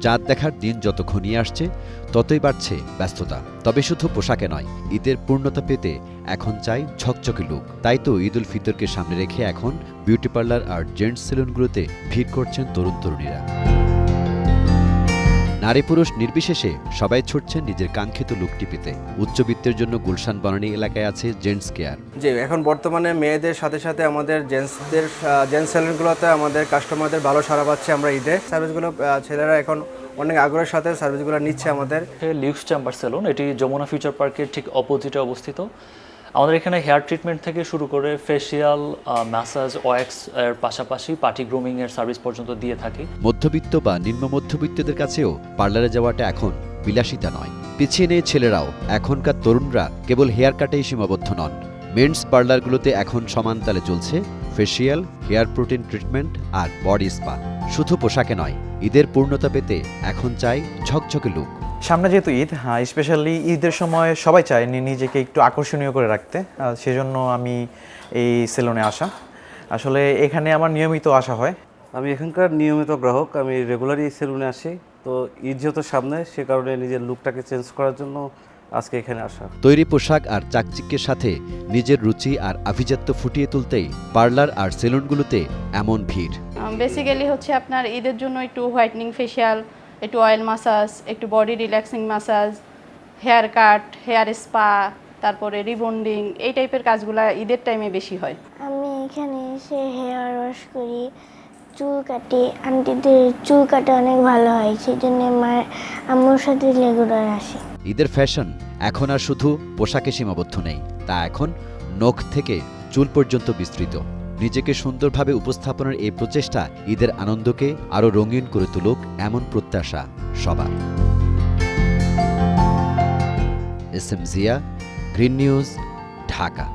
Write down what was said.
চাঁদ দেখার দিন যত ঘনিয়ে আসছে ততই বাড়ছে ব্যস্ততা। তবে শুধু পোশাকে নয়, ঈদের পূর্ণতা পেতে এখন চাই ঝকঝকে লুক। তাই তো ঈদ উল ফিতরকে সামনে রেখে এখন বিউটি পার্লার আর জেন্টস সেলুনগুলোতে ভিড় করছেন তরুণ তরুণীরা। নারী পুরুষ নির্বিশেষে সবাই ছুটছেন নিজের কাঙ্ক্ষিত লুকটি পেতে। উচ্চবিত্তের জন্য গুলশান বনানী এলাকায় আছে জেন্টস কেয়ার। জি, এখন বর্তমানে মেয়েদের সাথে সাথে আমাদের জেন্টস সেলুনগুলোতে আমাদের কাস্টমারদের ভালো সাড়া পাচ্ছে। আমরা ঈদে সার্ভিসগুলো ছেলেরা এখন অনেক আগ্রহের সাথে সার্ভিসগুলো নিচ্ছে আমাদের। লিউক্স চেম্বার সেলুন, এটি যমুনা ফিউচার পার্কের ঠিক অপোজিটে অবস্থিত। আমাদের এখানে হেয়ার ট্রিটমেন্ট থেকে শুরু করে ফেসিয়াল, ম্যাসাজ, ওয়্যাক্স এর পাশাপাশি পার্টি গ্রুমিং এর সার্ভিস পর্যন্ত দিয়ে থাকি। মধ্যবিত্ত বা নিম্ন মধ্যবিত্তদের কাছেও পার্লারে যাওয়াটা এখন বিলাসিতা নয়। পিছিয়ে নেই ছেলেরাও। এখনকার তরুণরা কেবল হেয়ার কাটেই সীমাবদ্ধ নন। মেন্স পার্লারগুলোতে এখন সমান তালে চলছে ফেসিয়াল, হেয়ার প্রোটিন ট্রিটমেন্ট আর বডি স্পা। শুধু পোশাকে নয়, ঈদের পূর্ণতা পেতে এখন চাই ঝকঝকে লুক। সামনে যেহেতু ঈদ, স্পেশালি ঈদের সময় সবাই চায় নিজেকে একটু আকর্ষণীয় করে রাখতে, সেজন্য আমি এই সেলুনে আসা। আসলে এখানে আমার নিয়মিত আসা হয়। আমি এখানকার নিয়মিত গ্রাহক, আমি রেগুলারই এই সেলুনে আসি। তো ঈদ যেহেতু সামনে, সে কারণে নিজের লুকটাকে চেঞ্জ করার জন্য আজকে এখানে আসা। তৈরি পোশাক আর চাকচিক্যের সাথে নিজের রুচি আর আভিজাত্য ফুটিয়ে তুলতেই পার্লার আর সেলুনগুলোতে এমন ভিড়। বেসিক্যালি হচ্ছে আপনার ঈদের জন্য একটু হোয়াইটনিং ফেশিয়াল, একটু অয়েল মাসাজ, একটু body relaxing massage, hair cut, hair spa, তারপরে রিবন্ডিং, এই টাইপের কাজগুলো ঈদের টাইমে বেশি হয়। আমি এখানে এসে হেয়ার ওয়াশ করি, চুল কাটি। আন্টিদের চুল কাটা অনেক ভালো হয়, সেই জন্য আম্মুর সাথে রেগুলার আসি। ঈদের ফ্যাশন এখন আর শুধু পোশাকে সীমাবদ্ধ নেই, তা এখন নখ থেকে চুল পর্যন্ত বিস্তৃত। নিজেকে সুন্দরভাবে উপস্থাপনের এই প্রচেষ্টা ঈদের আনন্দকে আরও রঙিন করে তুলুক, এমন প্রত্যাশা সবার। S M Zia, Green News, Dhaka.